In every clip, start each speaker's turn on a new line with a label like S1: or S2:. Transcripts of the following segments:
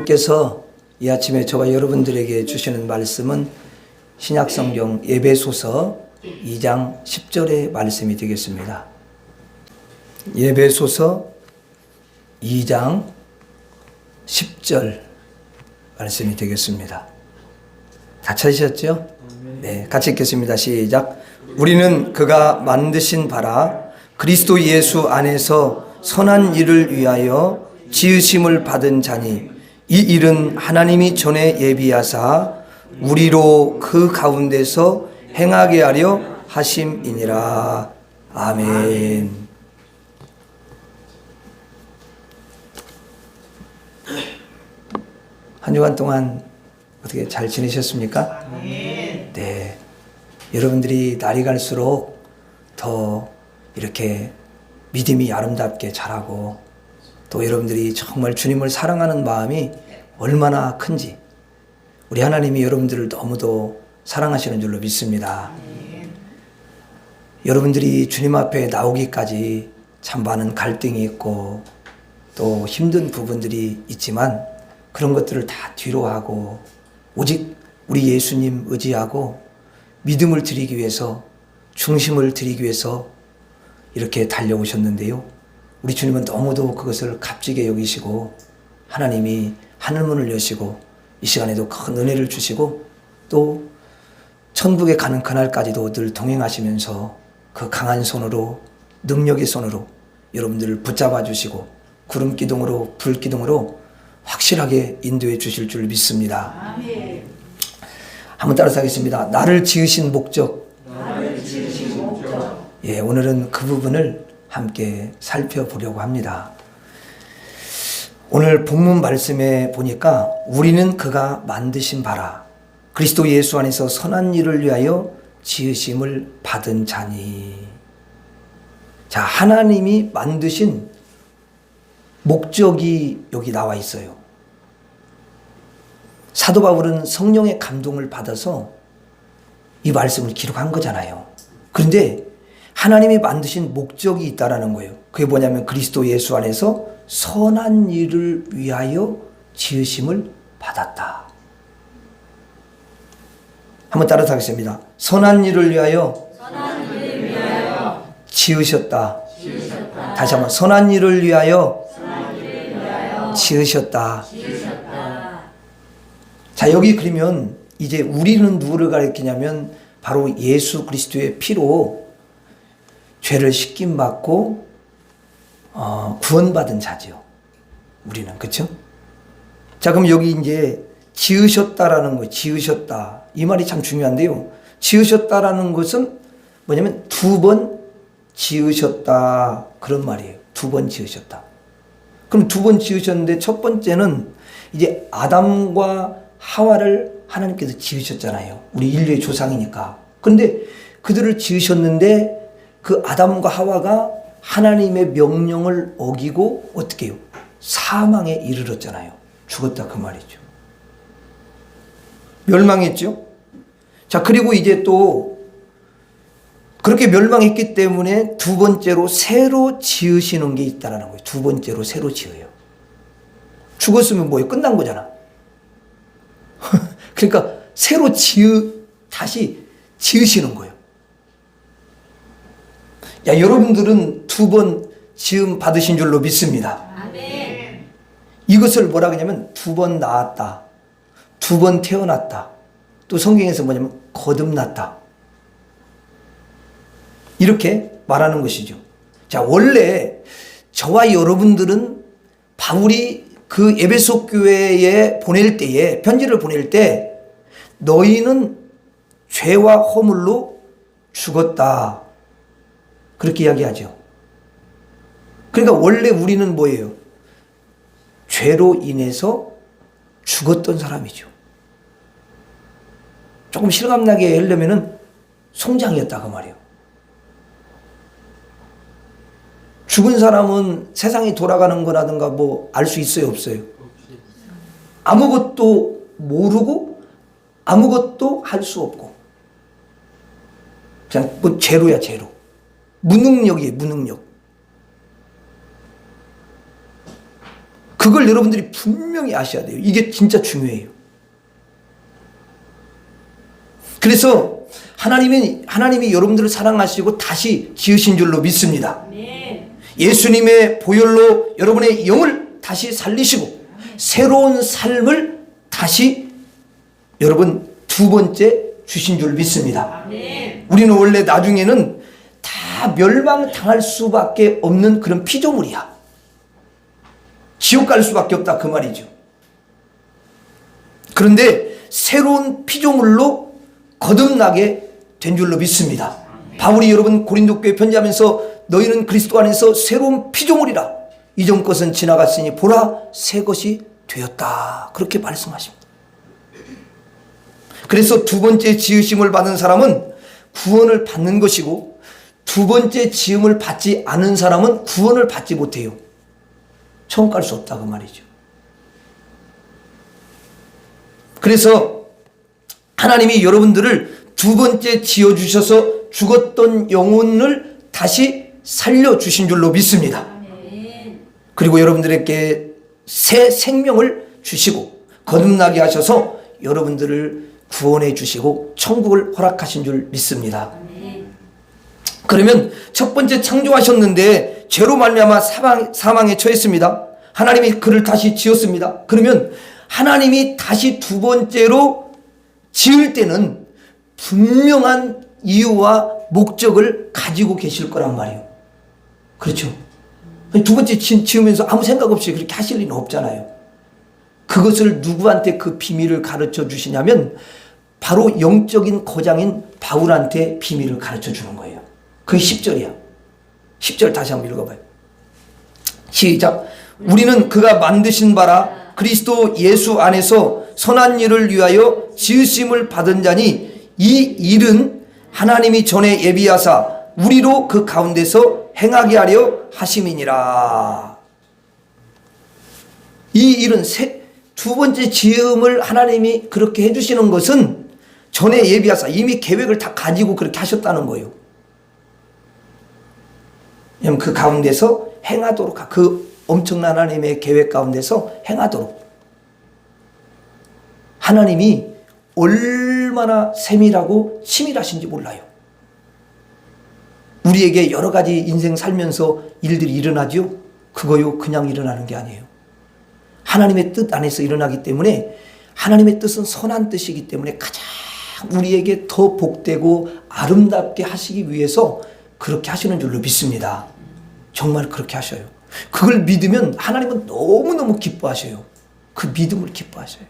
S1: 주님께서 이 아침에 저와 여러분들에게 주시는 말씀은 신약성경 에베소서 2장 10절의 말씀이 되겠습니다. 에베소서 2장 10절 말씀이 되겠습니다. 다 찾으셨죠? 네, 같이 읽겠습니다. 시작. 우리는 그가 만드신 바라 그리스도 예수 안에서 선한 일을 위하여 지으심을 받은 자니 이 일은 하나님이 전에 예비하사 우리로 그 가운데서 행하게 하려 하심이니라. 아멘. 한 주간 동안 어떻게 잘 지내셨습니까? 네. 여러분들이 날이 갈수록 더 이렇게 믿음이 아름답게 자라고 또 여러분들이 정말 주님을 사랑하는 마음이 얼마나 큰지 우리 하나님이 여러분들을 너무도 사랑하시는 줄로 믿습니다. 여러분들이 주님 앞에 나오기까지 참 많은 갈등이 있고 또 힘든 부분들이 있지만 그런 것들을 다 뒤로 하고 오직 우리 예수님 의지하고 믿음을 드리기 위해서 중심을 드리기 위해서 이렇게 달려오셨는데요. 우리 주님은 너무도 그것을 값지게 여기시고 하나님이 하늘문을 여시고 이 시간에도 큰 은혜를 주시고 또 천국에 가는 그날까지도 늘 동행하시면서 그 강한 손으로 능력의 손으로 여러분들을 붙잡아 주시고 구름 기둥으로 불 기둥으로 확실하게 인도해 주실 줄 믿습니다. 아멘. 한번 따라서 하겠습니다. 나를 지으신 목적. 예, 오늘은 그 부분을 함께 살펴보려고 합니다. 오늘 본문 말씀에 보니까 우리는 그가 만드신 바라 그리스도 예수 안에서 선한 일을 위하여 지으심을 받은 자니. 자, 하나님이 만드신 목적이 여기 나와 있어요. 사도 바울은 성령의 감동을 받아서 이 말씀을 기록한 거잖아요. 그런데 하나님이 만드신 목적이 있다라는 거예요. 그게 뭐냐면 그리스도 예수 안에서 선한 일을 위하여 지으심을 받았다. 한번 따라서 하겠습니다. 선한 일을 위하여 지으셨다. 다시 한번 선한 일을 위하여 지으셨다. 자, 여기 그러면 이제 우리는 누구를 가리키냐면 바로 예수 그리스도의 피로 죄를 씻김받고 구원받은 자죠. 우리는. 그렇죠? 자, 그럼 여기 이제 지으셨다라는 거, 지으셨다. 이 말이 참 중요한데요. 지으셨다라는 것은 뭐냐면 두 번 지으셨다. 그런 말이에요. 두 번 지으셨다. 그럼 두 번 지으셨는데 첫 번째는 이제 아담과 하와를 하나님께서 지으셨잖아요. 우리 인류의 조상이니까. 그런데 그들을 지으셨는데 그 아담과 하와가 하나님의 명령을 어기고 어떻게 해요? 사망에 이르렀잖아요. 죽었다 그 말이죠. 멸망했죠. 자, 그리고 이제 또 그렇게 멸망했기 때문에 두 번째로 새로 지으시는 게 있다라는 거예요. 두 번째로 새로 지어요. 죽었으면 뭐예요? 끝난 거잖아. 그러니까 새로 다시 지으시는 거예요. 야, 여러분들은 두 번 지음 받으신 줄로 믿습니다. 아멘. 이것을 뭐라 그러냐면 두 번 낳았다. 두 번 태어났다. 또 성경에서 뭐냐면 거듭났다. 이렇게 말하는 것이죠. 자, 원래 저와 여러분들은 바울이 그 에베소 교회에 보낼 때에 편지를 보낼 때 너희는 죄와 허물로 죽었다. 그렇게 이야기하죠. 그러니까 원래 우리는 뭐예요? 죄로 인해서 죽었던 사람이죠. 조금 실감나게 하려면은 송장이었다 그 말이에요. 죽은 사람은 세상이 돌아가는 거라든가 뭐 알 수 있어요, 없어요? 아무것도 모르고 아무것도 할 수 없고 그냥 뭐 제로야, 제로. 무능력이에요, 무능력. 그걸 여러분들이 분명히 아셔야 돼요. 이게 진짜 중요해요. 그래서 하나님이 여러분들을 사랑하시고 다시 지으신 줄로 믿습니다. 예수님의 보혈로 여러분의 영을 다시 살리시고 새로운 삶을 다시 여러분 두 번째 주신 줄 믿습니다. 우리는 원래 나중에는 다 멸망당할 수밖에 없는 그런 피조물이야. 지옥 갈 수밖에 없다 그 말이죠. 그런데 새로운 피조물로 거듭나게 된 줄로 믿습니다. 바울이 여러분 고린도 교회 편지하면서 너희는 그리스도 안에서 새로운 피조물이라 이전 것은 지나갔으니 보라 새 것이 되었다 그렇게 말씀하십니다. 그래서 두 번째 지으심을 받은 사람은 구원을 받는 것이고 두 번째 지음을 받지 않은 사람은 구원을 받지 못해요. 천국 갈 수 없다 그 말이죠. 그래서 하나님이 여러분들을 두 번째 지어주셔서 죽었던 영혼을 다시 살려주신 줄로 믿습니다. 그리고 여러분들에게 새 생명을 주시고 거듭나게 하셔서 여러분들을 구원해 주시고 천국을 허락하신 줄 믿습니다. 그러면 첫 번째 창조하셨는데 죄로 말미암아 사망에 처했습니다. 하나님이 그를 다시 지었습니다. 그러면 하나님이 다시 두 번째로 지을 때는 분명한 이유와 목적을 가지고 계실 거란 말이에요. 그렇죠? 두 번째 지으면서 아무 생각 없이 그렇게 하실 리는 없잖아요. 그것을 누구한테 그 비밀을 가르쳐 주시냐면 바로 영적인 거장인 바울한테 비밀을 가르쳐 주는 거예요. 그게 10절이야. 10절 다시 한번 읽어봐요. 시작. 우리는 그가 만드신 바라 그리스도 예수 안에서 선한 일을 위하여 지으심을 받은 자니 이 일은 하나님이 전에 예비하사 우리로 그 가운데서 행하게 하려 하심이니라. 이 일은 두 번째 지음을 하나님이 그렇게 해주시는 것은 전에 예비하사 이미 계획을 다 가지고 그렇게 하셨다는 거예요. 왜냐하면 그 가운데서 행하도록 그 엄청난 하나님의 계획 가운데서 행하도록 하나님이 얼마나 세밀하고 치밀하신지 몰라요. 우리에게 여러 가지 인생 살면서 일들이 일어나죠. 그거요 그냥 일어나는 게 아니에요. 하나님의 뜻 안에서 일어나기 때문에 하나님의 뜻은 선한 뜻이기 때문에 가장 우리에게 더 복되고 아름답게 하시기 위해서 그렇게 하시는 줄로 믿습니다. 정말 그렇게 하셔요. 그걸 믿으면 하나님은 너무너무 기뻐하셔요. 그 믿음을 기뻐하셔요.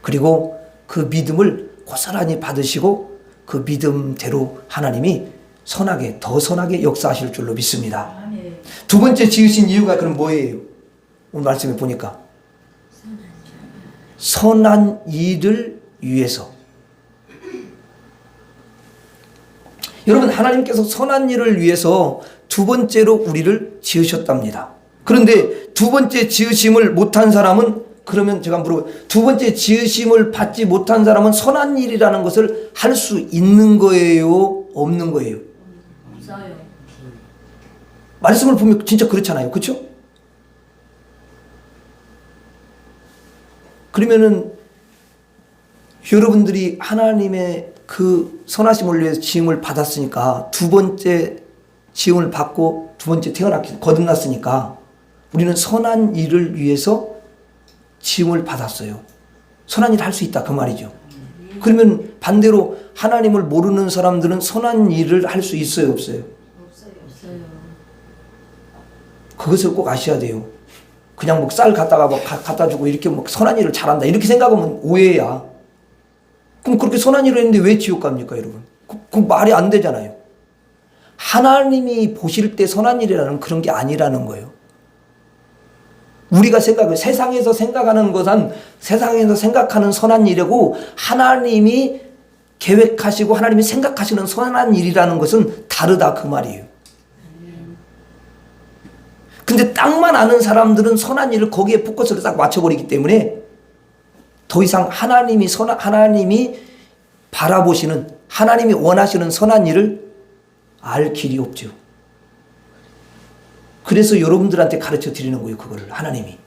S1: 그리고 그 믿음을 고스란히 받으시고 그 믿음대로 하나님이 더 선하게 역사하실 줄로 믿습니다. 두 번째 지으신 이유가 그럼 뭐예요? 오늘 말씀에 보니까 선한 일을 위해서. 여러분 하나님께서 선한 일을 위해서 두 번째로 우리를 지으셨답니다. 그런데 두 번째 지으심을 못한 사람은 그러면 제가 물어봐요. 두 번째 지으심을 받지 못한 사람은 선한 일이라는 것을 할 수 있는 거예요? 없는 거예요?
S2: 없어요.
S1: 말씀을 보면 진짜 그렇잖아요. 그렇죠? 그러면은 여러분들이 하나님의 그 선하심을 위해서 지음을 받았으니까 두 번째 지음을 받고 두 번째 거듭났으니까 우리는 선한 일을 위해서 지음을 받았어요. 선한 일을 할 수 있다 그 말이죠. 그러면 반대로 하나님을 모르는 사람들은 선한 일을 할 수 있어요 없어요?
S2: 없어요.
S1: 그것을 꼭 아셔야 돼요. 그냥 뭐 쌀 갖다가 뭐 갖다 주고 이렇게 뭐 선한 일을 잘한다 이렇게 생각하면 오해야. 그럼 그렇게 선한 일을 했는데 왜 지옥 갑니까 여러분? 그 말이 안 되잖아요. 하나님이 보실 때 선한 일이라는 그런 게 아니라는 거예요. 우리가 세상에서 생각하는 것은 세상에서 생각하는 선한 일이고 하나님이 계획하시고 하나님이 생각하시는 선한 일이라는 것은 다르다 그 말이에요. 근데 딱만 아는 사람들은 선한 일을 거기에 포커스를 딱 맞춰버리기 때문에 더 이상 하나님이 바라보시는 하나님이 원하시는 선한 일을 알 길이 없죠. 그래서 여러분들한테 가르쳐 드리는 거예요. 그거를 하나님이.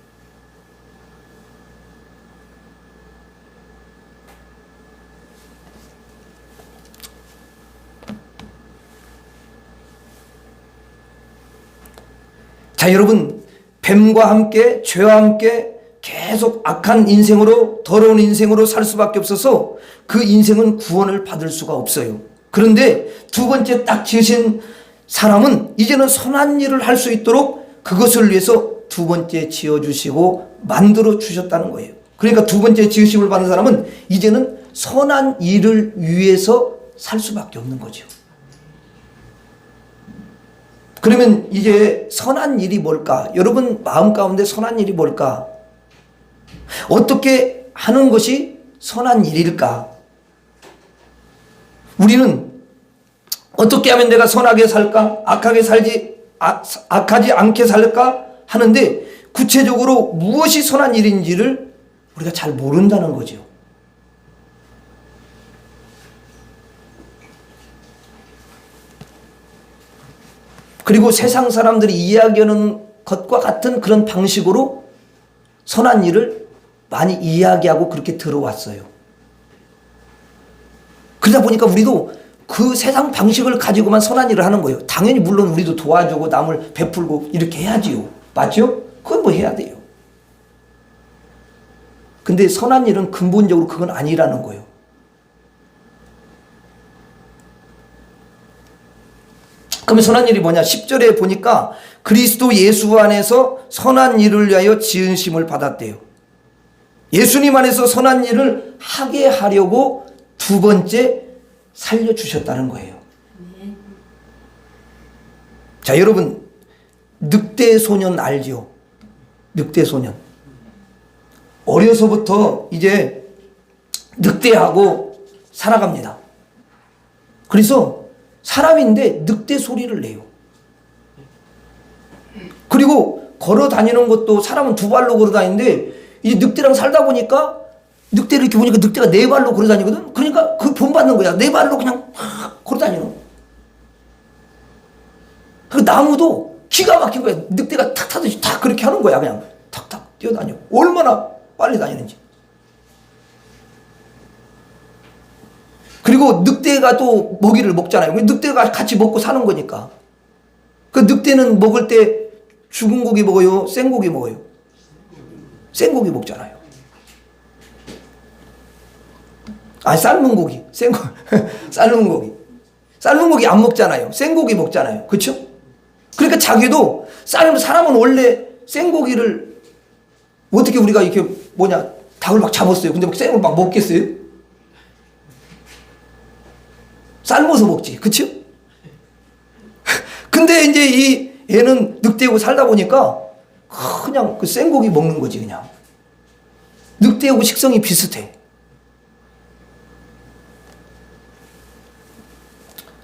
S1: 자, 여러분, 뱀과 함께 죄와 함께 계속 악한 인생으로, 더러운 인생으로 살 수밖에 없어서 그 인생은 구원을 받을 수가 없어요. 그런데 두 번째 딱 지으신 사람은 이제는 선한 일을 할 수 있도록 그것을 위해서 두 번째 지어주시고 만들어 주셨다는 거예요. 그러니까 두 번째 지으심을 받은 사람은 이제는 선한 일을 위해서 살 수밖에 없는 거죠. 그러면 이제 선한 일이 뭘까? 여러분 마음 가운데 선한 일이 뭘까? 어떻게 하는 것이 선한 일일까? 우리는 어떻게 하면 내가 선하게 살까? 악하지 않게 살까? 하는데 구체적으로 무엇이 선한 일인지를 우리가 잘 모른다는 거죠. 그리고 세상 사람들이 이야기하는 것과 같은 그런 방식으로 선한 일을 많이 이야기하고 그렇게 들어왔어요. 그러다 보니까 우리도 그 세상 방식을 가지고만 선한 일을 하는 거예요. 당연히 물론 우리도 도와주고 남을 베풀고 이렇게 해야지요. 맞죠? 그건 뭐 해야 돼요. 근데 선한 일은 근본적으로 그건 아니라는 거예요. 그러면 선한 일이 뭐냐? 10절에 보니까 그리스도 예수 안에서 선한 일을 위하여 지으심을 받았대요. 예수님 안에서 선한 일을 하게 하려고 두 번째 살려주셨다는 거예요. 자, 여러분 늑대 소년 알죠? 늑대 소년. 어려서부터 이제 늑대하고 살아갑니다. 그래서 사람인데 늑대 소리를 내요. 그리고 걸어 다니는 것도 사람은 두 발로 걸어 다니는데 이제 늑대랑 살다 보니까 늑대를 이렇게 보니까 늑대가 네 발로 걸어 다니거든. 그러니까 그 본받는 거야. 네 발로 그냥 걸어 다니는 거. 그 나무도 기가 막힌 거야. 늑대가 탁 타듯이 탁 그렇게 하는 거야. 그냥 탁탁 뛰어다녀. 얼마나 빨리 다니는지. 그리고 늑대가 또 먹이를 먹잖아요. 늑대가 같이 먹고 사는 거니까. 그 늑대는 먹을 때 죽은 고기 먹어요? 생고기 먹어요? 생고기 먹잖아요. 아니, 삶은 고기. 삶은 고기. 삶은 고기 안 먹잖아요. 생고기 먹잖아요. 그렇죠? 그러니까 자기도 사람은 원래 생고기를 어떻게 우리가 이렇게 닭을 막 잡았어요. 근데 막 생을 막 먹겠어요? 삶아서 먹지. 그쵸? 근데 이제 이 애는 늑대하고 살다 보니까 그냥 그 생고기 먹는 거지, 그냥. 늑대하고 식성이 비슷해.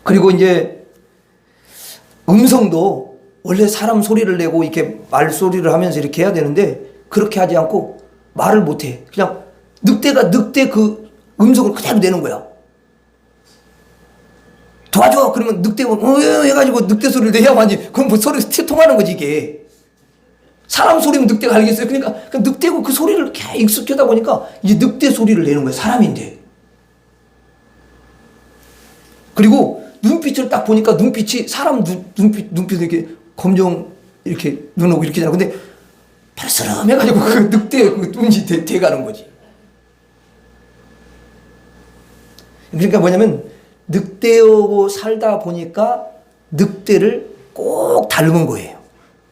S1: 그리고 이제 음성도 원래 사람 소리를 내고 이렇게 말소리를 하면서 이렇게 해야 되는데 그렇게 하지 않고 말을 못 해. 그냥 늑대가 늑대 그 음성을 그대로 내는 거야. 도와줘! 그러면 늑대가 해가지고 늑대 소리를 내야만이 그럼 뭐 소리 통하는 거지 이게. 사람 소리면 늑대가 알겠어요. 그러니까 늑대고 그 소리를 이렇게 익숙하다 보니까 이제 늑대 소리를 내는 거예요. 사람인데. 그리고 눈빛을 딱 보니까 눈빛이 사람 눈빛이 이렇게 검정 이렇게 눈하고 이렇게 잖아. 근데 파르스름해가지고 그 늑대 그 눈이 돼가는 거지. 그러니까 뭐냐면 늑대하고 살다 보니까 늑대를 꼭 닮은 거예요.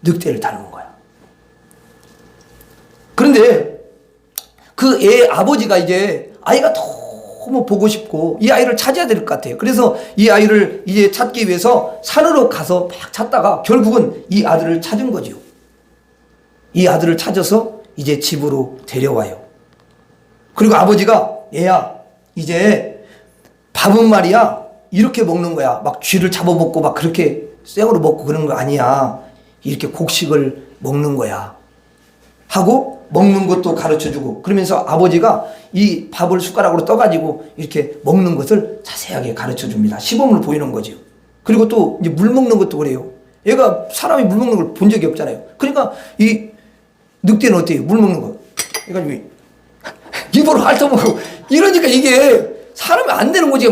S1: 늑대를 닮은 거야. 그런데 그 애 아버지가 이제 아이가 너무 보고 싶고 이 아이를 찾아야 될 것 같아요. 그래서 이 아이를 이제 찾기 위해서 산으로 가서 막 찾다가 결국은 이 아들을 찾은 거죠. 이 아들을 찾아서 이제 집으로 데려와요. 그리고 아버지가 얘야 이제 밥은 말이야 이렇게 먹는 거야. 막 쥐를 잡아먹고 막 그렇게 생으로 먹고 그런 거 아니야. 이렇게 곡식을 먹는 거야 하고 먹는 것도 가르쳐주고 그러면서 아버지가 이 밥을 숟가락으로 떠가지고 이렇게 먹는 것을 자세하게 가르쳐줍니다. 시범을 보이는 거죠. 그리고 또 이제 물 먹는 것도 그래요. 얘가 사람이 물 먹는 걸 본 적이 없잖아요. 그러니까 이 늑대는 어때요? 물 먹는 거. 그러니까 입으로 핥아먹고 이러니까 이게 사람이 안 되는 거지.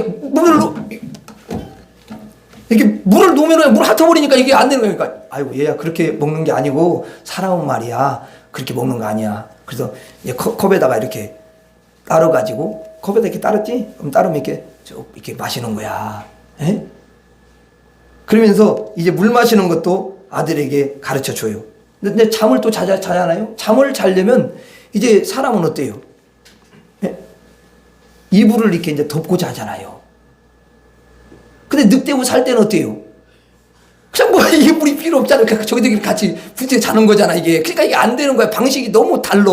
S1: 이렇게 물을 놓으면 물 핥아버리니까 이게 안 되는 거니까. 아이고 얘야 그렇게 먹는 게 아니고 사람은 말이야 그렇게 먹는 거 아니야. 그래서 컵에다가 이렇게 따라가지고 컵에다 이렇게 따랐지? 그럼 따르면 이렇게 쭉 이렇게 마시는 거야. 에? 그러면서 이제 물 마시는 것도 아들에게 가르쳐 줘요. 근데 잠을 또 자잖아요. 잠을 자려면 이제 사람은 어때요? 예? 이불을 이렇게 이제 덮고 자잖아요. 근데 늑대고 살 때는 어때요? 그냥 뭐 이불이 필요 없잖아요. 그러니까 저기들끼리 같이 부딪혀 자는 거잖아, 이게. 그러니까 이게 안 되는 거야. 방식이 너무 달라.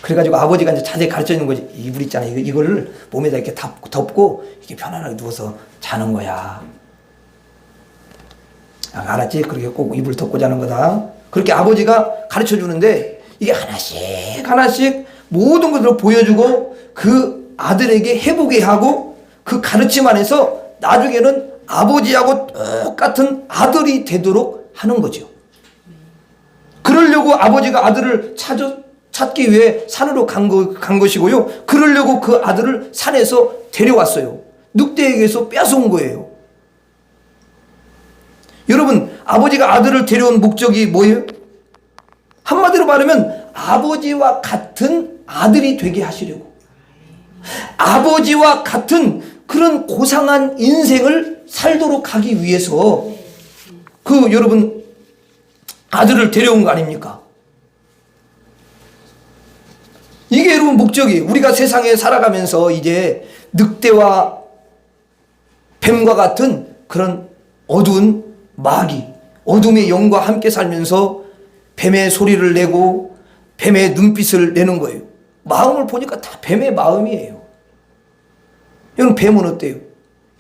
S1: 그래가지고 아버지가 이제 자세히 가르쳐 주는 거지. 이불 있잖아. 이거를 몸에다 이렇게 덮고 이렇게 편안하게 누워서 자는 거야. 알았지? 그렇게 꼭 이불 덮고 자는 거다. 그렇게 아버지가 가르쳐 주는데 이게 하나씩 모든 것들을 보여주고 그 아들에게 해보게 하고 그 가르침 안에서 나중에는 아버지하고 똑같은 아들이 되도록 하는 거죠. 그러려고 아버지가 아들을 찾기 위해 산으로 간 것이고요. 그러려고 그 아들을 산에서 데려왔어요. 늑대에게서 뺏어온 거예요. 여러분, 아버지가 아들을 데려온 목적이 뭐예요? 한마디로 말하면 아버지와 같은 아들이 되게 하시려고. 아버지와 같은 그런 고상한 인생을 살도록 하기 위해서 그 여러분 아들을 데려온 거 아닙니까? 이게 여러분 목적이. 우리가 세상에 살아가면서 이제 늑대와 뱀과 같은 그런 어두운 마귀, 어둠의 영과 함께 살면서 뱀의 소리를 내고 뱀의 눈빛을 내는 거예요. 마음을 보니까 다 뱀의 마음이에요. 여러분, 뱀은 어때요?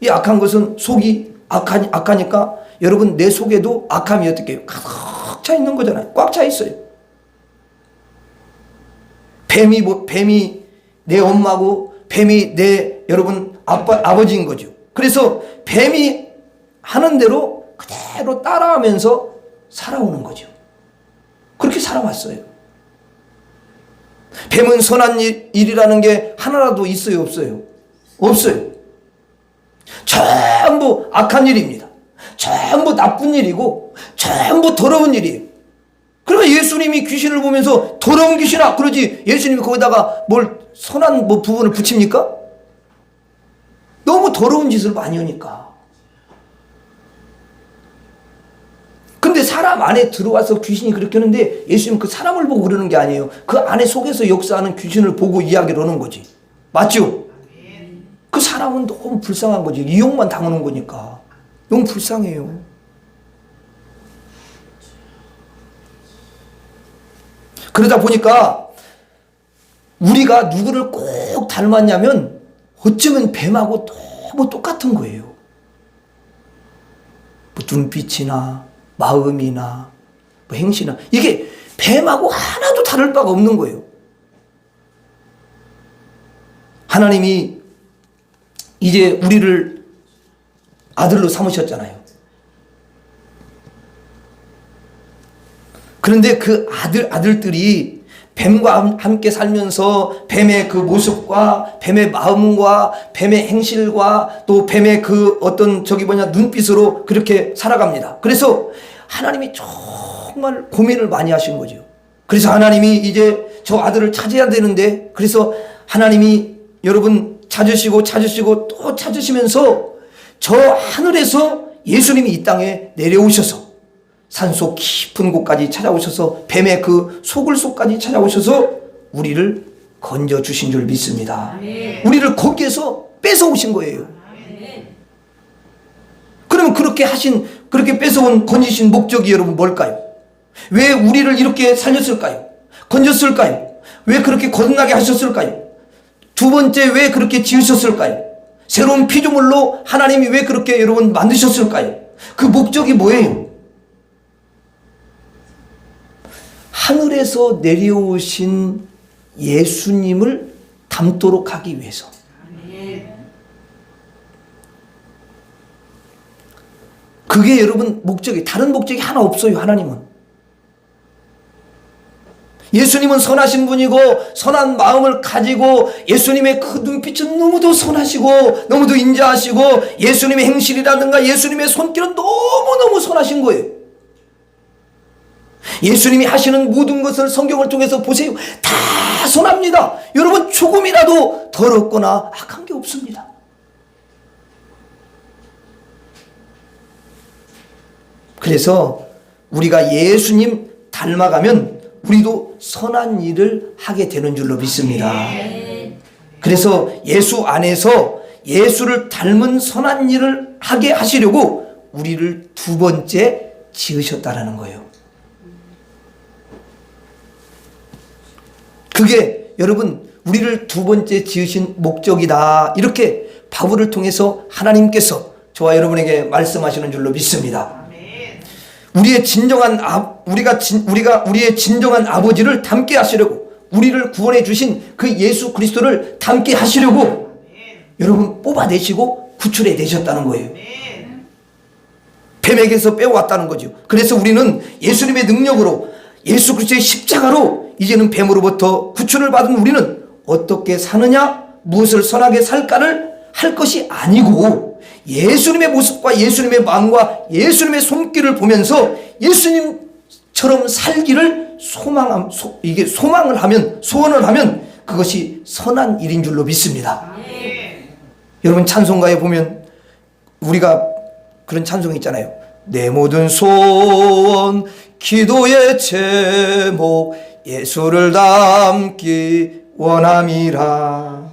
S1: 이 악한 것은 속이 악하니까 여러분 내 속에도 악함이 어떻게 해요? 가득 차 있는 거잖아요. 꽉 차 있어요. 뱀이 내 엄마고 뱀이 내 여러분 아버지인 거죠. 그래서 뱀이 하는 대로 그대로 따라하면서 살아오는 거죠. 그렇게 살아왔어요. 뱀은 선한 일이라는 게 하나라도 있어요, 없어요? 없어요. 전부 악한 일입니다. 전부 나쁜 일이고 전부 더러운 일이에요. 그러니까 예수님이 귀신을 보면서 더러운 귀신아 그러지, 예수님이 거기다가 뭘 선한 부분을 붙입니까? 너무 더러운 짓을 많이 하니까. 근데 사람 안에 들어와서 귀신이 그렇게 하는데 예수님은 그 사람을 보고 그러는 게 아니에요. 그 안에 속에서 역사하는 귀신을 보고 이야기를 하는 거지. 맞죠? 그 사람은 너무 불쌍한 거지. 이용만 당하는 거니까. 너무 불쌍해요. 그러다 보니까 우리가 누구를 꼭 닮았냐면 어쩌면 뱀하고 너무 똑같은 거예요. 뭐 눈빛이나 마음이나 뭐 행실이나 이게 뱀하고 하나도 다를 바가 없는 거예요. 하나님이 이제 우리를 아들로 삼으셨잖아요. 그런데 그 아들들이 뱀과 함께 살면서 뱀의 그 모습과 뱀의 마음과 뱀의 행실과 또 뱀의 그 어떤 눈빛으로 그렇게 살아갑니다. 그래서 하나님이 정말 고민을 많이 하신 거죠. 그래서 하나님이 이제 저 아들을 찾아야 되는데, 그래서 하나님이 여러분 찾으시고 또 찾으시면서 저 하늘에서 예수님이 이 땅에 내려오셔서 산속 깊은 곳까지 찾아오셔서 뱀의 그 속을 속까지 찾아오셔서 우리를 건져주신 줄 믿습니다. 아멘. 우리를 거기에서 뺏어오신 거예요. 아멘. 그러면 그렇게 뺏어온 건지신 목적이 여러분 뭘까요? 왜 우리를 이렇게 살렸을까요? 건졌을까요? 왜 그렇게 거듭나게 하셨을까요? 두 번째, 왜 그렇게 지으셨을까요? 새로운 피조물로 하나님이 왜 그렇게 여러분 만드셨을까요? 그 목적이 뭐예요? 하늘에서 내려오신 예수님을 닮도록 하기 위해서. 그게 여러분 목적이, 다른 목적이 하나 없어요. 하나님은 예수님은 선하신 분이고 선한 마음을 가지고 예수님의 그 눈빛은 너무도 선하시고 너무도 인자하시고 예수님의 행실이라든가 예수님의 손길은 너무너무 선하신 거예요. 예수님이 하시는 모든 것을 성경을 통해서 보세요. 다 선합니다. 여러분 조금이라도 더럽거나 악한 게 없습니다. 그래서 우리가 예수님 닮아가면 우리도 선한 일을 하게 되는 줄로 믿습니다. 그래서 예수 안에서 예수를 닮은 선한 일을 하게 하시려고 우리를 두 번째 지으셨다라는 거예요. 그게 여러분 우리를 두 번째 지으신 목적이다. 이렇게 바울을 통해서 하나님께서 저와 여러분에게 말씀하시는 줄로 믿습니다. 우리의 진정한 우리의 진정한 아버지를 닮게 하시려고, 우리를 구원해 주신 그 예수 그리스도를 닮게 하시려고 여러분 뽑아내시고 구출해 내셨다는 거예요. 뱀에게서 빼어왔다는 거죠. 그래서 우리는 예수님의 능력으로, 예수 그리스도의 십자가로 이제는 뱀으로부터 구출을 받은 우리는 어떻게 사느냐, 무엇을 선하게 살까를 할 것이 아니고 예수님의 모습과 예수님의 마음과 예수님의 손길을 보면서 예수님처럼 살기를 소망을 하면, 소원을 하면 그것이 선한 일인 줄로 믿습니다. 여러분 찬송가에 보면 우리가 그런 찬송이 있잖아요. 내 모든 소원 기도의 제목 예수를 닮기 원함이라.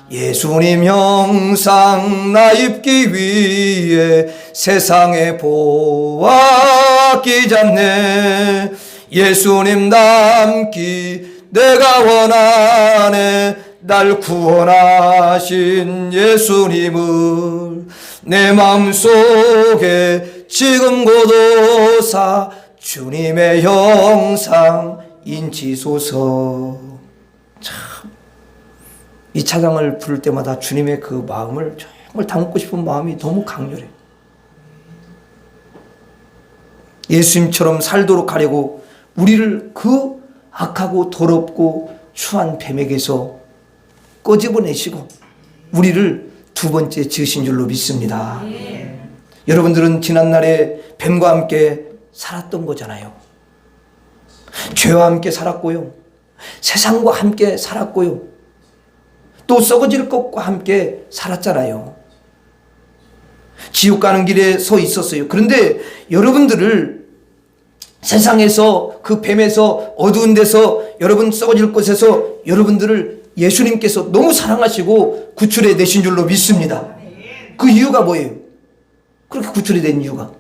S1: 예수님 형상 나 입기 위해 세상에 보았기 전에 예수님 닮기 내가 원하네. 날 구원하신 예수님을 내 마음속에 지금 고도사 주님의 형상 인치소서. 참, 이 찬양을 부를 때마다 주님의 그 마음을 정말 담고 싶은 마음이 너무 강렬해요. 예수님처럼 살도록 하려고 우리를 그 악하고 더럽고 추한 뱀에게서 꺼집어내시고 우리를 두 번째 지으신 줄로 믿습니다. 여러분들은 지난날에 뱀과 함께 살았던 거잖아요. 죄와 함께 살았고요. 세상과 함께 살았고요. 또 썩어질 것과 함께 살았잖아요. 지옥 가는 길에 서 있었어요. 그런데 여러분들을 세상에서 그 뱀에서 어두운 데서 여러분 썩어질 곳에서 여러분들을 예수님께서 너무 사랑하시고 구출해 내신 줄로 믿습니다. 그 이유가 뭐예요? 그렇게 구출해 낸 이유가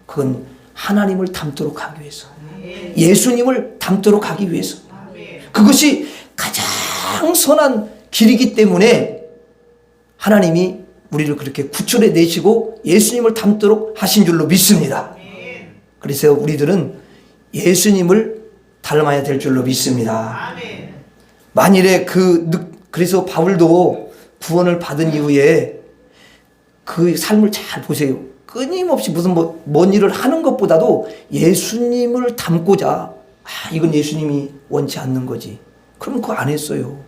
S1: 그건 하나님을 닮도록 하기 위해서, 예수님을 닮도록 하기 위해서, 그것이 가장 선한 길이기 때문에 하나님이 우리를 그렇게 구출해 내시고 예수님을 닮도록 하신 줄로 믿습니다. 그래서 우리들은 예수님을 닮아야 될 줄로 믿습니다. 만일에 그래서 바울도 구원을 받은 이후에 그 삶을 잘 보세요. 끊임없이 무슨 먼 일을 하는 것보다도 예수님을 닮고자, 이건 예수님이 원치 않는 거지. 그럼 그거 안 했어요.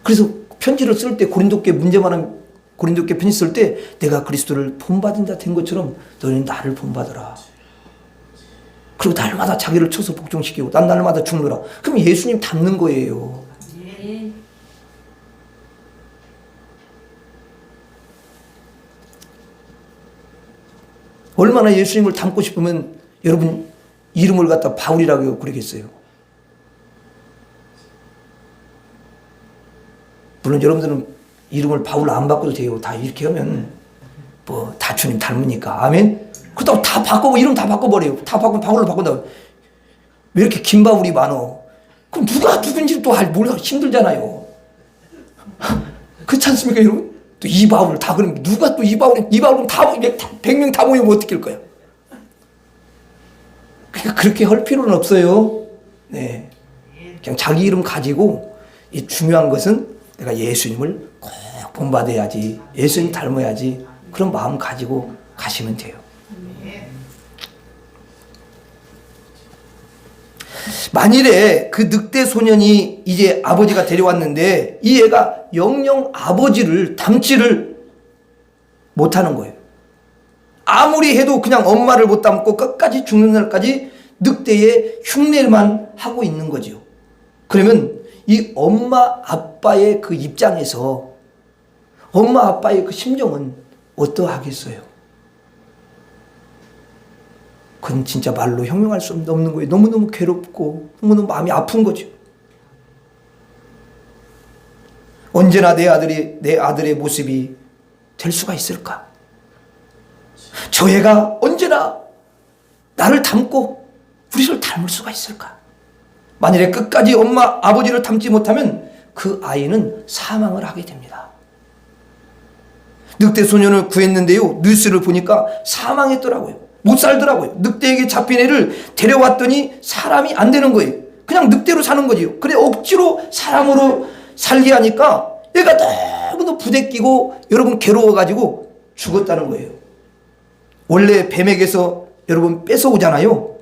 S1: 그래서 편지를 쓸 때 고린도께 편지 쓸 때 내가 그리스도를 본받은 자 된 것처럼 너희는 나를 본받아라. 그리고 날마다 자기를 쳐서 복종시키고 난 날마다 죽노라. 그럼 예수님 닮는 거예요. 얼마나 예수님을 닮고 싶으면 여러분 이름을 갖다 바울이라고 그러겠어요. 물론 여러분들은 이름을 바울 안 바꿔도 돼요. 다 이렇게 하면 뭐 다 주님 닮으니까. 아멘. 그렇다고 다 바꾸고 이름 다 바꿔버려요. 다 바꾸고 바울로 바꾼다고. 왜 이렇게 긴 바울이 많어? 그럼 누가 누군지 또 몰라. 힘들잖아요. 그렇지 않습니까 여러분? 또 이 바울 다 그러면 누가 또 이 바울은 다 100명 다 모이면 어떻게 할 거야? 그러니까 그렇게 할 필요는 없어요. 네, 그냥 자기 이름 가지고 이 중요한 것은 내가 예수님을 꼭 본받아야지, 예수님 닮아야지, 그런 마음 가지고 가시면 돼요. 만일에 그 늑대 소년이 이제 아버지가 데려왔는데 이 애가 영영 아버지를 닮지를 못하는 거예요. 아무리 해도 그냥 엄마를 못 닮고 끝까지 죽는 날까지 늑대의 흉내만 하고 있는 거죠. 그러면 이 엄마 아빠의 그 입장에서 엄마 아빠의 그 심정은 어떠하겠어요? 그건 진짜 말로 형용할 수 없는 거예요. 너무너무 괴롭고 너무너무 마음이 아픈 거죠. 언제나 내 아들의 모습이 될 수가 있을까? 저 애가 언제나 나를 닮고 우리를 닮을 수가 있을까? 만일에 끝까지 엄마 아버지를 닮지 못하면 그 아이는 사망을 하게 됩니다. 늑대 소년을 구했는데요, 뉴스를 보니까 사망했더라고요. 못 살더라고요. 늑대에게 잡힌 애를 데려왔더니 사람이 안 되는 거예요. 그냥 늑대로 사는 거지요. 그래 억지로 사람으로 살게 하니까 얘가 너무도 부대끼고 여러분 괴로워가지고 죽었다는 거예요. 원래 뱀에게서 여러분 뺏어오잖아요.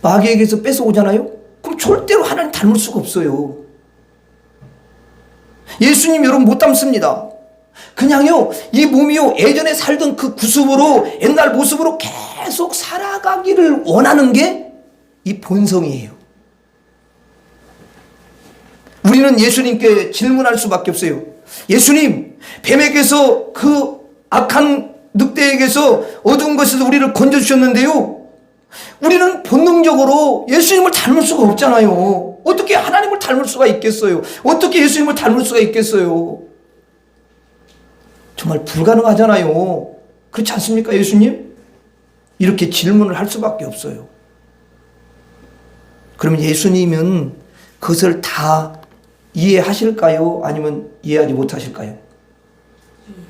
S1: 마귀에게서 뺏어오잖아요. 그럼 절대로 하나님 닮을 수가 없어요. 예수님 여러분 못 닮습니다. 그냥요 이 몸이요 예전에 살던 그 구습으로 옛날 모습으로 계속 살아가기를 원하는 게 이 본성이에요. 우리는 예수님께 질문할 수밖에 없어요. 예수님, 뱀에게서 그 악한 늑대에게서 어두운 것에서 우리를 건져주셨는데요, 우리는 본능적으로 예수님을 닮을 수가 없잖아요. 어떻게 하나님을 닮을 수가 있겠어요? 어떻게 예수님을 닮을 수가 있겠어요? 정말 불가능하잖아요. 그렇지 않습니까, 예수님? 이렇게 질문을 할 수밖에 없어요. 그러면 예수님은 그것을 다 이해하실까요? 아니면 이해하지 못하실까요?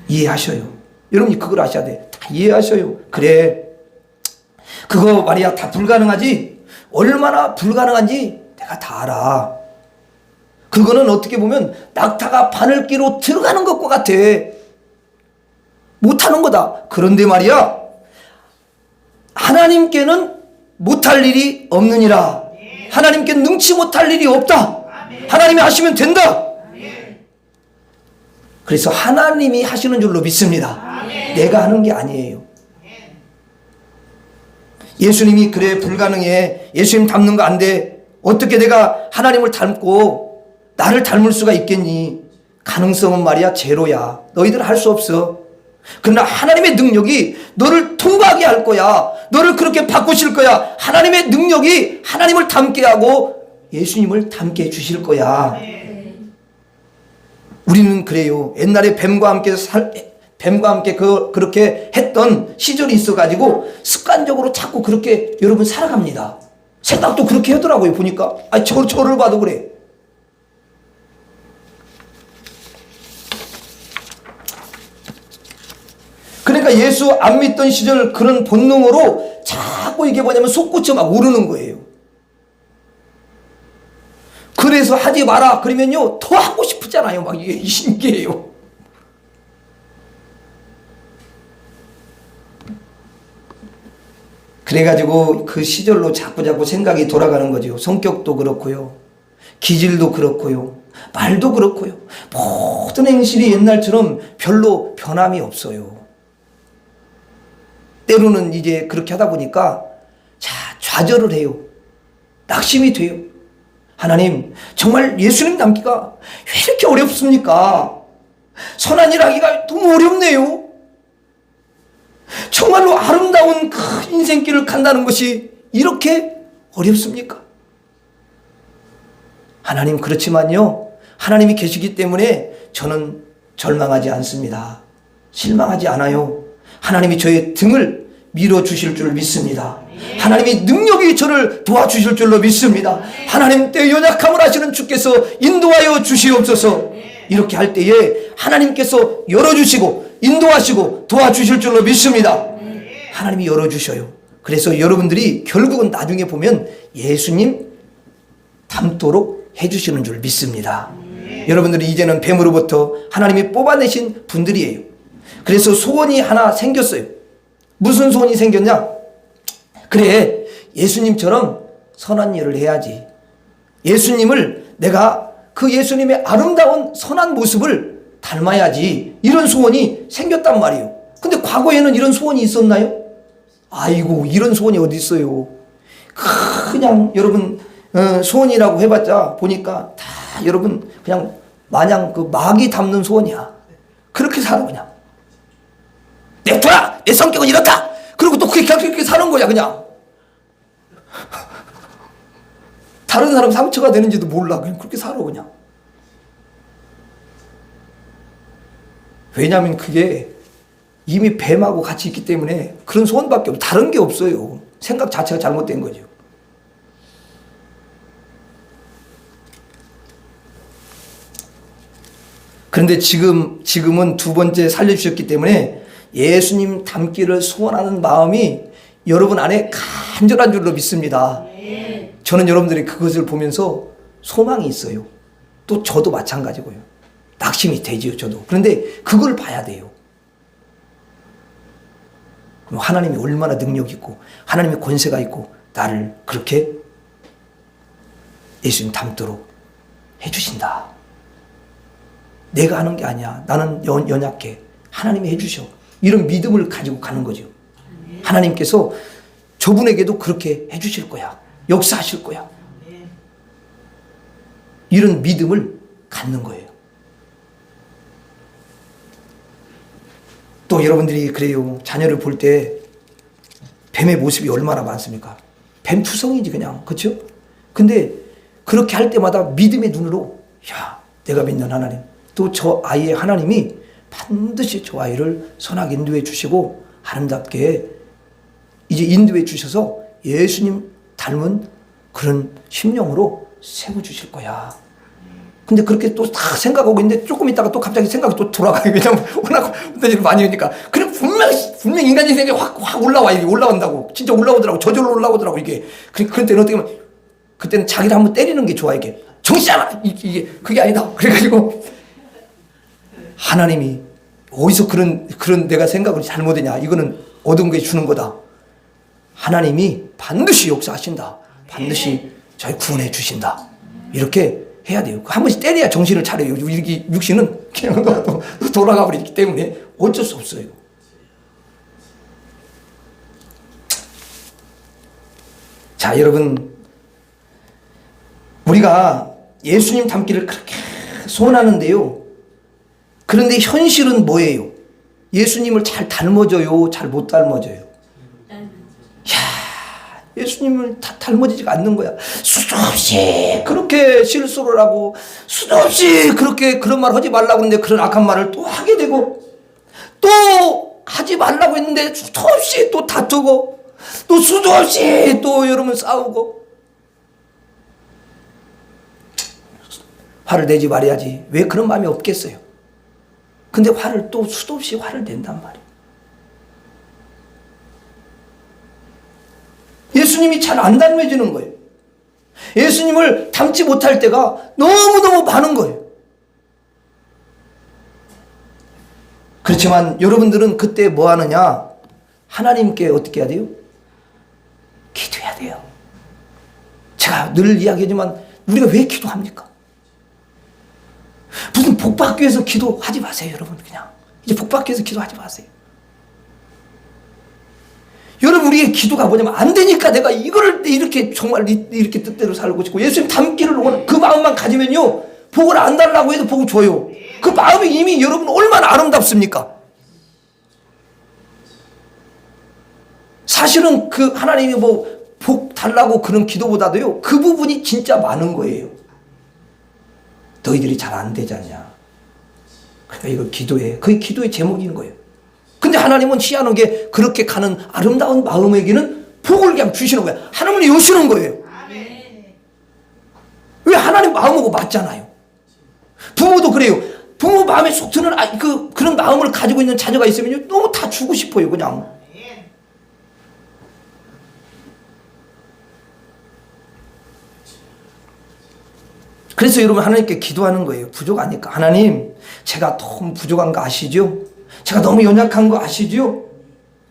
S1: 이해하셔요. 여러분이 그걸 아셔야 돼. 다 이해하셔요. 그래, 그거 말이야 다 불가능하지? 얼마나 불가능한지 내가 다 알아. 그거는 어떻게 보면 낙타가 바늘기로 들어가는 것과 같아. 못하는 거다. 그런데 말이야, 하나님께는 못할 일이 없느니라. 하나님께 능치 못할 일이 없다. 하나님이 하시면 된다. 그래서 하나님이 하시는 줄로 믿습니다. 내가 하는 게 아니에요. 예수님이 그래 불가능해, 예수님 닮는 거 안 돼, 어떻게 내가 하나님을 닮고 나를 닮을 수가 있겠니? 가능성은 말이야 제로야. 너희들 할 수 없어. 그러나 하나님의 능력이 너를 통과하게 할 거야. 너를 그렇게 바꾸실 거야. 하나님의 능력이 하나님을 닮게 하고 예수님을 닮게 해주실 거야. 우리는 그래요. 옛날에 뱀과 함께 그렇게 했던 시절이 있어가지고 습관적으로 자꾸 그렇게 여러분 살아갑니다. 생각도 그렇게 하더라고요. 보니까 저를 봐도 그래. 그러니까 예수 안 믿던 시절 그런 본능으로 자꾸 이게 뭐냐면 솟구쳐 막 오르는 거예요. 그래서 하지 마라 그러면요 더 하고 싶잖아요. 막 이게 신기해요. 그래가지고 그 시절로 자꾸 생각이 돌아가는 거죠. 성격도 그렇고요, 기질도 그렇고요, 말도 그렇고요. 모든 행실이 옛날처럼 별로 변함이 없어요. 때로는 이제 그렇게 하다 보니까 좌절을 해요. 낙심이 돼요. 하나님, 정말 예수님 닮기가 왜 이렇게 어렵습니까? 선한 일 하기가 너무 어렵네요. 정말로 아름다운 그 인생길을 간다는 것이 이렇게 어렵습니까? 하나님, 그렇지만요, 하나님이 계시기 때문에 저는 절망하지 않습니다. 실망하지 않아요. 하나님이 저의 등을 밀어주실 줄 믿습니다. 하나님이 능력이 저를 도와주실 줄로 믿습니다. 하나님, 때 연약함을 하시는 주께서 인도하여 주시옵소서. 이렇게 할 때에 하나님께서 열어주시고 인도하시고 도와주실 줄로 믿습니다. 하나님이 열어주셔요. 그래서 여러분들이 결국은 나중에 보면 예수님 닮도록 해주시는 줄 믿습니다. 여러분들이 이제는 뱀으로부터 하나님이 뽑아내신 분들이에요. 그래서 소원이 하나 생겼어요. 무슨 소원이 생겼냐? 그래, 예수님처럼 선한 일을 해야지. 예수님을 내가 그 예수님의 아름다운 선한 모습을 닮아야지. 이런 소원이 생겼단 말이에요. 근데 과거에는 이런 소원이 있었나요? 아이고, 이런 소원이 어디 있어요. 그냥 여러분 소원이라고 해봤자 보니까 다 여러분 그냥 마냥 그 마귀 닮는 소원이야. 그렇게 살아 그냥. 내 성격은 이렇다. 그리고 또 그렇게 사는 거야 그냥. 다른 사람 상처가 되는지도 몰라. 그냥 그렇게 살아 그냥. 왜냐하면 그게 이미 뱀하고 같이 있기 때문에 그런 소원밖에 없어요. 다른 게 없어요. 생각 자체가 잘못된 거죠. 그런데 지금은 두 번째 살려주셨기 때문에 예수님 닮기를 소원하는 마음이 여러분 안에 간절한 줄로 믿습니다. 저는 여러분들이 그것을 보면서 소망이 있어요. 또 저도 마찬가지고요. 낙심이 되지요, 저도. 그런데 그걸 봐야 돼요. 그럼 하나님이 얼마나 능력 있고 하나님의 권세가 있고 나를 그렇게 예수님 닮도록 해주신다. 내가 하는 게 아니야. 나는 연약해. 하나님이 해주셔. 이런 믿음을 가지고 가는 거죠. 하나님께서 저분에게도 그렇게 해주실 거야. 역사하실 거야. 이런 믿음을 갖는 거예요. 또 여러분들이 그래요. 자녀를 볼 때 뱀의 모습이 얼마나 많습니까? 뱀 투성이지 그냥. 그렇죠? 근데 그렇게 할 때마다 믿음의 눈으로 야, 내가 믿는 하나님. 또 저 아이의 하나님이 반드시 저 아이를 선하게 인도해 주시고 아름답게 이제 인도해 주셔서 예수님 닮은 그런 심령으로 세워주실 거야. 근데 그렇게 또 다 생각하고 있는데 조금 있다가 또 갑자기 생각이 또 돌아가요. 왜냐면 워낙 많이 하니까. 그래 분명 인간의 생각이 확 올라와. 이게 올라온다고. 진짜 올라오더라고. 저절로 올라오더라고 이게. 그런 때는 어떻게 하면 그때는 자기를 한번 때리는 게 좋아 이게. 정신이야! 이게 그게 아니다. 그래가지고 하나님이 어디서 그런 내가 생각을 잘못했냐. 이거는 얻은 게 주는 거다. 하나님이 반드시 역사하신다. 반드시 저희 구원해 주신다. 이렇게 해야 돼요. 한 번씩 때려야 정신을 차려요. 이 육신은 그냥 또 돌아가 버리기 때문에 어쩔 수 없어요. 자, 여러분, 우리가 예수님 닮기를 그렇게 소원하는데요. 그런데 현실은 뭐예요? 예수님을 잘 닮아져요? 잘 못 닮아져요? 예수님을 다 닮아지지가 않는 거야. 수도 없이 그렇게 실수를 하고 수도 없이 그렇게 그런 말 하지 말라고 했는데 그런 악한 말을 또 하게 되고 또 하지 말라고 했는데 수도 없이 또 다투고 또 수도 없이 또 여러분 싸우고. 화를 내지 말아야지. 왜 그런 마음이 없겠어요? 근데 화를 또 수도 없이 화를 낸단 말이에요. 예수님이 잘 안 닮아지는 거예요. 예수님을 닮지 못할 때가 너무너무 많은 거예요. 그렇지만 여러분들은 그때 뭐 하느냐? 하나님께 어떻게 해야 돼요? 기도해야 돼요. 제가 늘 이야기하지만 우리가 왜 기도합니까? 무슨 복 받기 위해서 기도하지 마세요, 여러분. 그냥 이제 복 받기 위해서 기도하지 마세요. 여러분, 우리의 기도가 뭐냐면 안 되니까 내가 이거를 이렇게 정말 이렇게 뜻대로 살고 싶고 예수님 닮기를 원하는 그 마음만 가지면요 복을 안 달라고 해도 복을 줘요. 그 마음이 이미 여러분 얼마나 아름답습니까? 사실은 그 하나님이 뭐 복 달라고 그런 기도보다도요 그 부분이 진짜 많은 거예요. 너희들이 잘 안 되지 않냐. 그러니까 이걸 기도해. 그게 기도의 제목인 거예요. 근데 하나님은 취하는 게 그렇게 가는 아름다운 마음에게는 복을 그냥 주시는 거예요. 하나님은 여시는 거예요. 왜 하나님 마음하고 맞잖아요. 부모도 그래요. 부모 마음에 속 드는 그런 마음을 가지고 있는 자녀가 있으면 너무 다 주고 싶어요. 그냥. 그래서 여러분 하나님께 기도하는 거예요. 부족하니까. 하나님, 제가 너무 부족한 거 아시죠? 제가 너무 연약한 거 아시죠?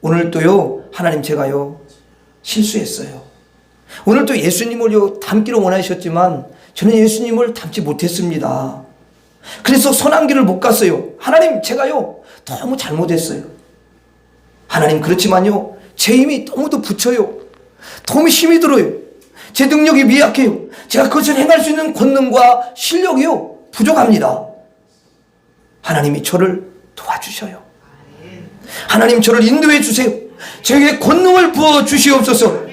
S1: 오늘 또요, 하나님 제가요, 실수했어요. 오늘 또 예수님을요, 닮기를 원하셨지만 저는 예수님을 닮지 못했습니다. 그래서 선한 길을 못 갔어요. 하나님, 제가요, 너무 잘못했어요. 하나님, 그렇지만요, 제 힘이 너무도 부쳐요. 너무 힘이 들어요. 제 능력이 미약해요. 제가 그것을 행할 수 있는 권능과 실력이요, 부족합니다. 하나님이 저를 도와주셔요. 하나님, 저를 인도해 주세요. 제게 권능을 부어 주시옵소서.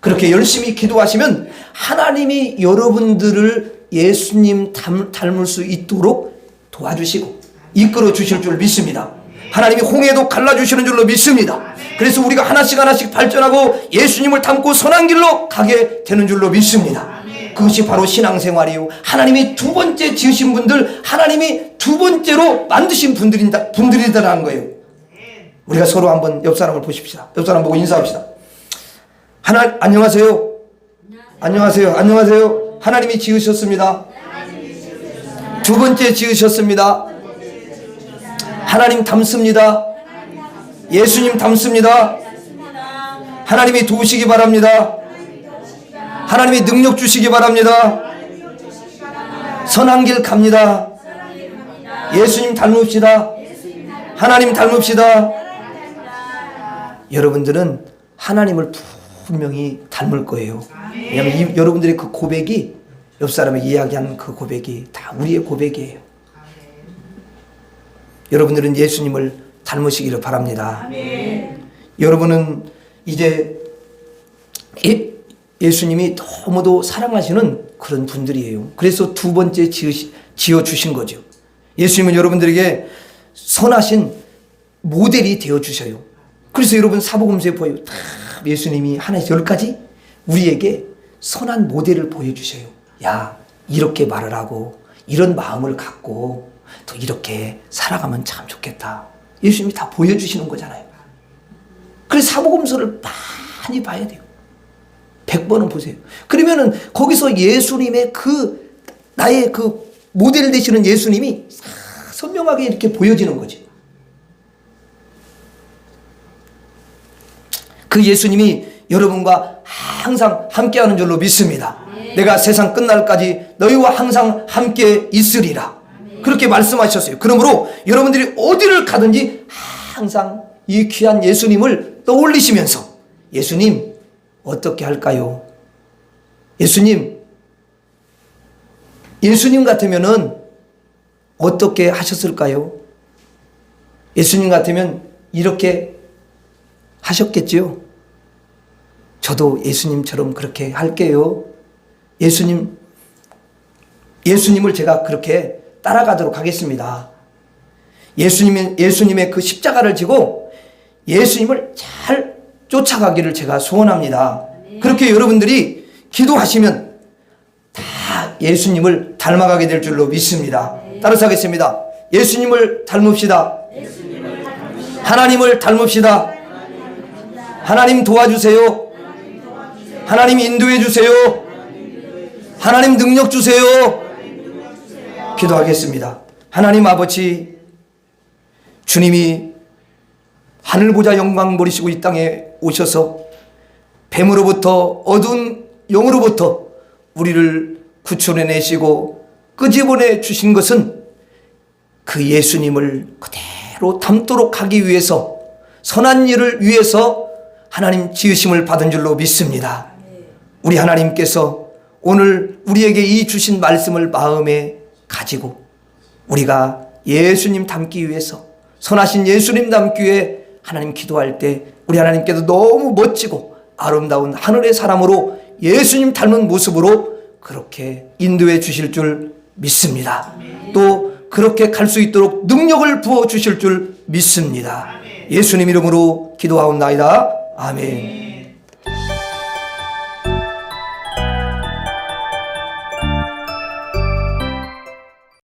S1: 그렇게 열심히 기도하시면 하나님이 여러분들을 예수님 닮을 수 있도록 도와주시고 이끌어 주실 줄 믿습니다. 하나님이 홍해도 갈라주시는 줄로 믿습니다. 그래서 우리가 하나씩 하나씩 발전하고 예수님을 닮고 선한 길로 가게 되는 줄로 믿습니다. 그것이 바로 신앙생활이에요. 하나님이 두 번째 지으신 분들, 하나님이 두 번째로 만드신 분들이다라는 거예요. 우리가 서로 한번 옆 사람을 보십시다. 옆 사람 보고 인사합시다. 안녕하세요. 안녕하세요. 안녕하세요. 하나님이 지으셨습니다. 두 번째 지으셨습니다. 하나님 닮습니다. 예수님 닮습니다. 하나님이 도우시기 바랍니다. 하나님이 능력 주시기 바랍니다. 선한 길 갑니다. 예수님 닮읍시다. 하나님 닮읍시다. 여러분들은 하나님을 분명히 닮을 거예요. 왜냐하면 여러분들의 그 고백이, 옆 사람이 이야기한 그 고백이 다 우리의 고백이에요. 여러분들은 예수님을 닮으시기를 바랍니다. 여러분은 이제 예수님이 너무도 사랑하시는 그런 분들이에요. 그래서 두 번째 지어주신 거죠. 예수님은 여러분들에게 선하신 모델이 되어주셔요. 그래서 여러분 사복음서에 보여요. 다 예수님이 하나씩 10가지 우리에게 선한 모델을 보여주셔요. 야, 이렇게 말을 하고 이런 마음을 갖고 또 이렇게 살아가면 참 좋겠다. 예수님이 다 보여주시는 거잖아요. 그래서 사복음서를 많이 봐야 돼요. 100번은 보세요. 그러면은 거기서 예수님의 나의 모델 되시는 예수님이 선명하게 이렇게 보여지는 거지. 그 예수님이 여러분과 항상 함께하는 줄로 믿습니다. 내가 세상 끝날까지 너희와 항상 함께 있으리라. 그렇게 말씀하셨어요. 그러므로 여러분들이 어디를 가든지 항상 이 귀한 예수님을 떠올리시면서, 예수님 어떻게 할까요? 예수님 같으면은 어떻게 하셨을까요? 예수님 같으면 이렇게 하셨겠지요? 저도 예수님처럼 그렇게 할게요. 예수님을 제가 그렇게 따라가도록 하겠습니다. 예수님의 그 십자가를 지고 예수님을 잘 쫓아가기를 제가 소원합니다. 그렇게 여러분들이 기도하시면 다 예수님을 닮아가게 될 줄로 믿습니다. 따라서 하겠습니다. 예수님을 닮읍시다. 하나님을 닮읍시다. 하나님 도와주세요. 하나님 인도해 주세요. 하나님 능력 주세요. 기도하겠습니다. 하나님 아버지, 주님이 하늘보자 영광 버리시고 이 땅에 오셔서 뱀으로부터, 어두운 영으로부터 우리를 구출해내시고 끄집어내 주신 것은 그 예수님을 그대로 닮도록 하기 위해서, 선한 일을 위해서 하나님 지으심을 받은 줄로 믿습니다. 우리 하나님께서 오늘 우리에게 이 주신 말씀을 마음에 가지고 우리가 예수님 닮기 위해서, 선하신 예수님 닮기 위해 하나님 기도할 때 우리 하나님께서 너무 멋지고 아름다운 하늘의 사람으로 예수님 닮은 모습으로 그렇게 인도해 주실 줄 믿습니다. 또 그렇게 갈 수 있도록 능력을 부어 주실 줄 믿습니다. 예수님 이름으로 기도하옵나이다. 아멘.